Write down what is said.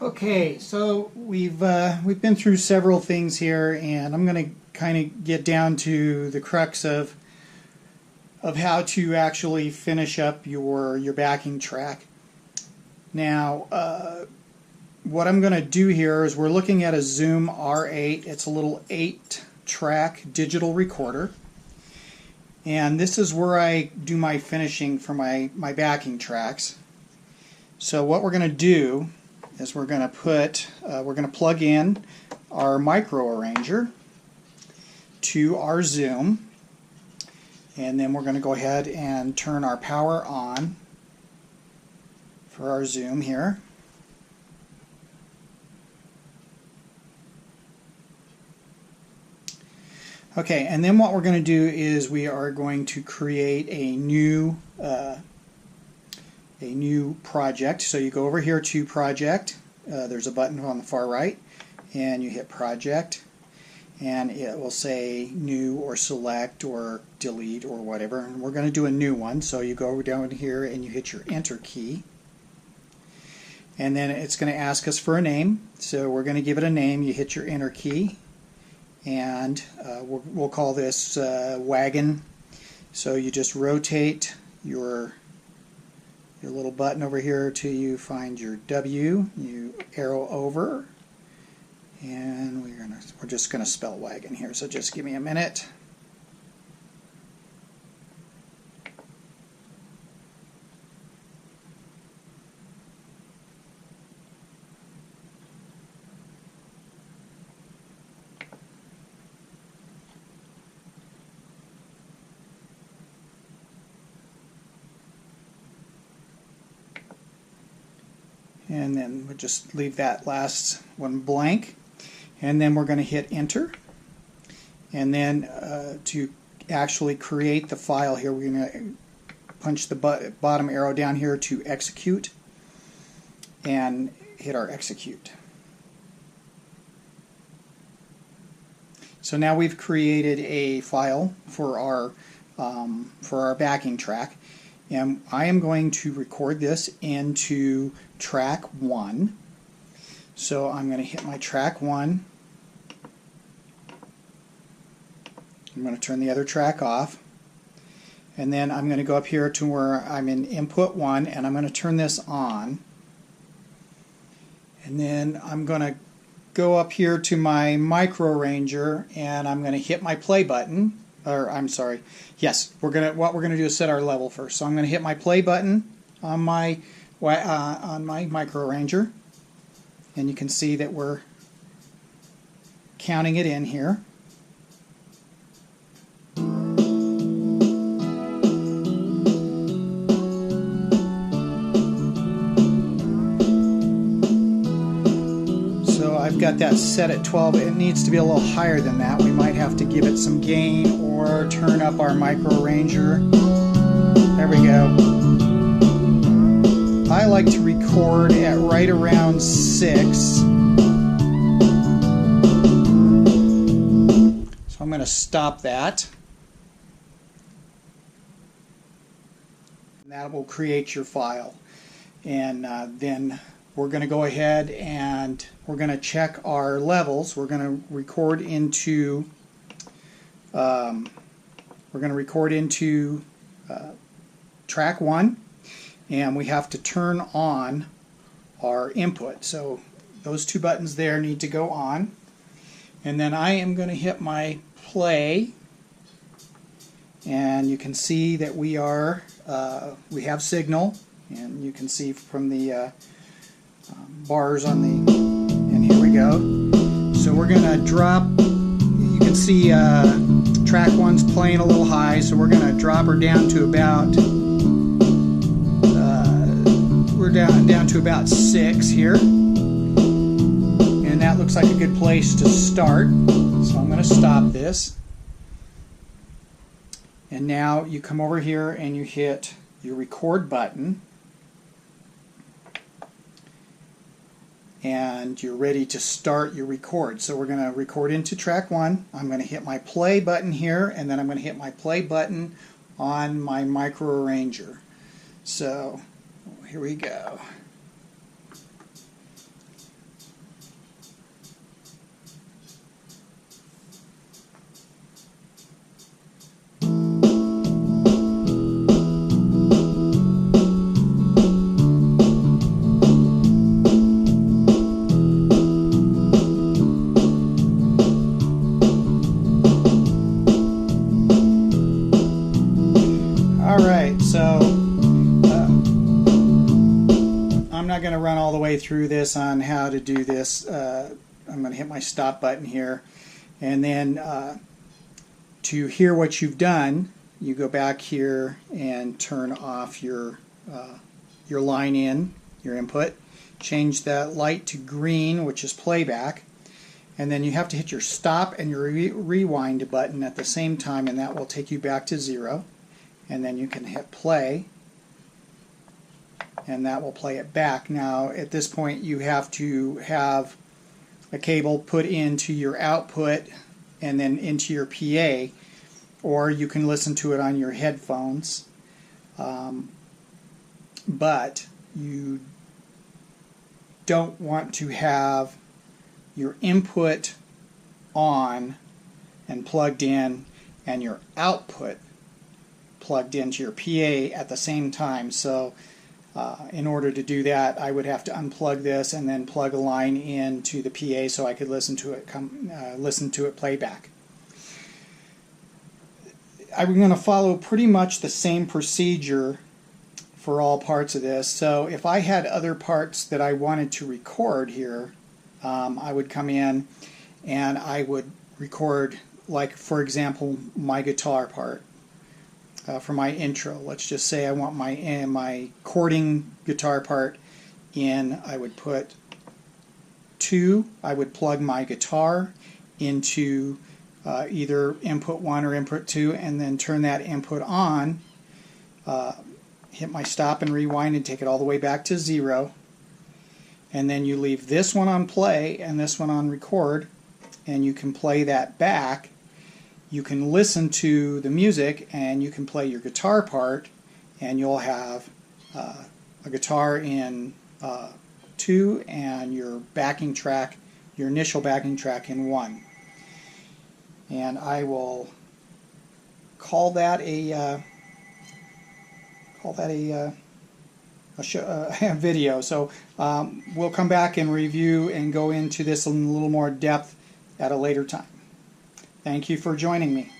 Okay, so we've been through several things here, and I'm going to kind of get down to the crux of how to actually finish up your backing track. Now, what I'm going to do here is we're looking at a Zoom R8. It's a little 8-track digital recorder, and this is where I do my finishing for my backing tracks. So what we're going to do is we're going to plug in our MicroArranger to our Zoom, and then we're going to go ahead and turn our power on for our Zoom here. Okay, and then what we're going to do is we are going to create a new project. So you go over here to Project. There's a button on the far right, and you hit Project, and it will say New or Select or Delete or whatever. And we're going to do a new one. So you go down here and you hit your Enter key, and then it's going to ask us for a name. So we're going to give it a name. You hit your Enter key, and we'll call this Wagon. So you just rotate your little button over here till you find your W. You arrow over, and we're just gonna spell wagon here. So just give me a minute. And then we'll just leave that last one blank, and then we're going to hit Enter, and then to actually create the file here, we're going to punch the bottom arrow down here to execute and hit our execute. So now we've created a file for our backing track, and I am going to record this into track 1. So I'm going to hit my track 1. I'm going to turn the other track off, and then I'm going to go up here to where I'm in input 1, and I'm going to turn this on, and then I'm going to go up here to my MicroArranger, and I'm going to hit my play button. Or I'm sorry, yes, what we're gonna do is set our level first. So I'm gonna hit my play button on my MicroArranger, and you can see that we're counting it in here. So I've got that set at 12. It needs to be a little higher than that. We might have to give it some gain or turn up our MicroArranger. There we go. I like to record at right around 6. So I'm going to stop that. And that will create your file. And then we're going to go ahead and we're going to check our levels. We're going to record into track 1, and we have to turn on our input. So those two buttons there need to go on, and then I am going to hit my play, and you can see that we have signal, and you can see from the bars on the, and here we go. So we're going to drop, you can see track 1's playing a little high, so we're going to drop her down to about, we're down to about 6 here. And that looks like a good place to start. So I'm going to stop this. And now you come over here and you hit your record button, and you're ready to start your record. So we're going to record into track 1. I'm going to hit my play button here, and then I'm going to hit my play button on my MicroArranger. So here we go. I'm not going to run all the way through this on how to do this. I'm going to hit my stop button here, and then to hear what you've done, you go back here and turn off your line in, your input. Change that light to green, which is playback, and then you have to hit your stop and your rewind button at the same time, and that will take you back to 0. And then you can hit play, and that will play it back. Now at this point you have to have a cable put into your output and then into your PA, or you can listen to it on your headphones, but you don't want to have your input on and plugged in and your output plugged into your PA at the same time. So in order to do that, I would have to unplug this and then plug a line into the PA so I could listen to it playback. I'm going to follow pretty much the same procedure for all parts of this. So if I had other parts that I wanted to record here, I would come in and I would record, like for example, my guitar part for my intro. Let's just say I want my chording guitar part in. I would put 2. I would plug my guitar into either input 1 or input 2, and then turn that input on. Hit my stop and rewind and take it all the way back to 0, and then you leave this one on play and this one on record, and you can play that back. You can listen to the music and you can play your guitar part, and you'll have a guitar in 2 and your backing track, your initial backing track, in 1. And I will call that a video. So we'll come back and review and go into this in a little more depth at a later time. Thank you for joining me.